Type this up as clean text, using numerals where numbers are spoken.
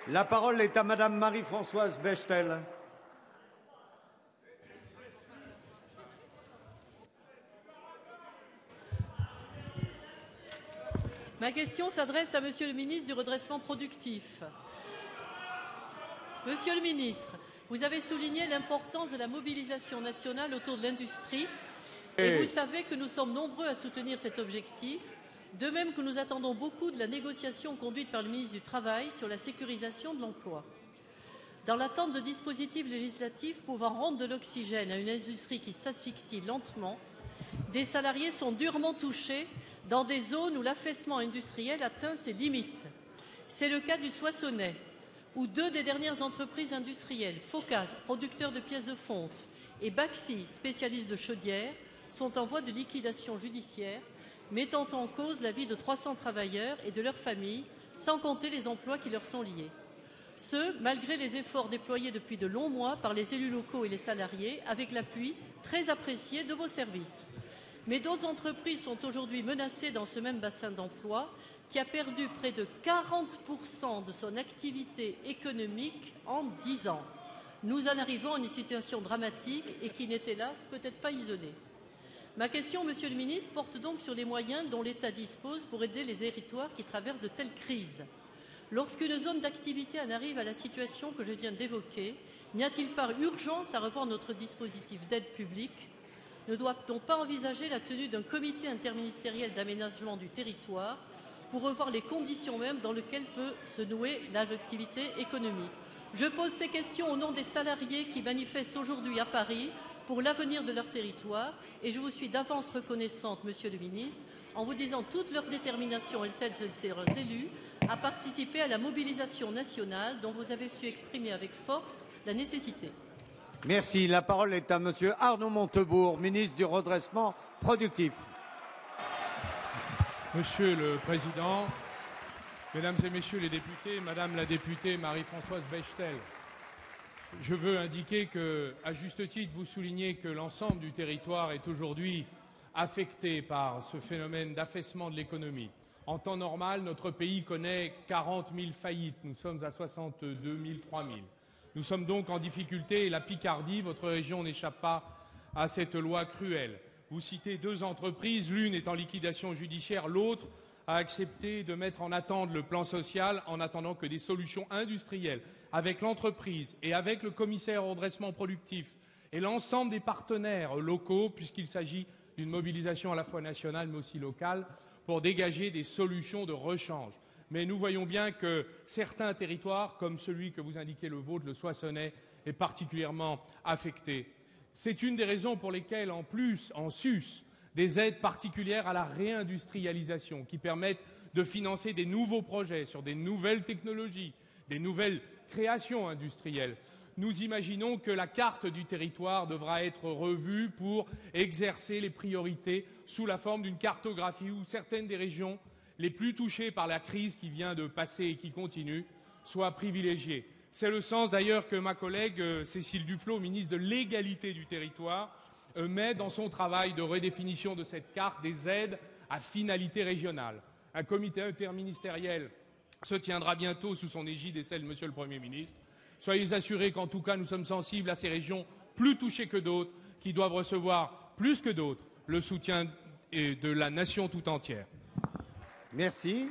La parole est à Madame Marie-Françoise Bechtel. Ma question s'adresse à Monsieur le ministre du Redressement productif. Monsieur le ministre, vous avez souligné l'importance de la mobilisation nationale autour de l'industrie et vous savez que nous sommes nombreux à soutenir cet objectif, de même que nous attendons beaucoup de la négociation conduite par le ministre du Travail sur la sécurisation de l'emploi. Dans l'attente de dispositifs législatifs pouvant rendre de l'oxygène à une industrie qui s'asphyxie lentement, des salariés sont durement touchés dans des zones où l'affaissement industriel atteint ses limites. C'est le cas du Soissonnais, où 2 des dernières entreprises industrielles, Phocast, producteur de pièces de fonte, et Baxi, spécialiste de chaudières, sont en voie de liquidation judiciaire, mettant en cause la vie de 300 travailleurs et de leurs familles, sans compter les emplois qui leur sont liés. Ce, malgré les efforts déployés depuis de longs mois par les élus locaux et les salariés, avec l'appui très apprécié de vos services. Mais d'autres entreprises sont aujourd'hui menacées dans ce même bassin d'emploi qui a perdu près de 40% de son activité économique en 10 ans. Nous en arrivons à une situation dramatique et qui n'est hélas peut-être pas isolée. Ma question, Monsieur le ministre, porte donc sur les moyens dont l'État dispose pour aider les territoires qui traversent de telles crises. Lorsqu'une zone d'activité en arrive à la situation que je viens d'évoquer, n'y a-t-il pas urgence à revoir notre dispositif d'aide publique ? Ne doit-on pas envisager la tenue d'un comité interministériel d'aménagement du territoire pour revoir les conditions mêmes dans lesquelles peut se nouer l'activité économique? Je pose ces questions au nom des salariés qui manifestent aujourd'hui à Paris pour l'avenir de leur territoire et je vous suis d'avance reconnaissante, Monsieur le ministre, en vous disant toute leur détermination et celle de ces élus à participer à la mobilisation nationale dont vous avez su exprimer avec force la nécessité. Merci. La parole est à Monsieur Arnaud Montebourg, ministre du Redressement productif. Monsieur le Président, Mesdames et Messieurs les députés, Madame la députée Marie-Françoise Bechtel, je veux indiquer que, à juste titre, vous soulignez que l'ensemble du territoire est aujourd'hui affecté par ce phénomène d'affaissement de l'économie. En temps normal, notre pays connaît 40 000 faillites. Nous sommes à 62 000, 3 000. Nous sommes donc en difficulté et la Picardie, votre région, n'échappe pas à cette loi cruelle. Vous citez 2 entreprises, l'une est en liquidation judiciaire, l'autre a accepté de mettre en attente le plan social en attendant que des solutions industrielles avec l'entreprise et avec le commissaire au redressement productif et l'ensemble des partenaires locaux, puisqu'il s'agit d'une mobilisation à la fois nationale mais aussi locale, pour dégager des solutions de rechange. Mais nous voyons bien que certains territoires, comme celui que vous indiquez, le vôtre, le Soissonnais, est particulièrement affecté. C'est une des raisons pour lesquelles, en plus, en sus, des aides particulières à la réindustrialisation qui permettent de financer des nouveaux projets sur des nouvelles technologies, des nouvelles créations industrielles. Nous imaginons que la carte du territoire devra être revue pour exercer les priorités sous la forme d'une cartographie où certaines des régions les plus touchées par la crise qui vient de passer et qui continue soient privilégiées. C'est le sens d'ailleurs que ma collègue Cécile Duflot, ministre de l'égalité du territoire, met dans son travail de redéfinition de cette carte des aides à finalité régionale. Un comité interministériel se tiendra bientôt sous son égide et celle de Monsieur le Premier ministre. Soyez assurés qu'en tout cas nous sommes sensibles à ces régions plus touchées que d'autres, qui doivent recevoir plus que d'autres le soutien de la nation tout entière. Merci.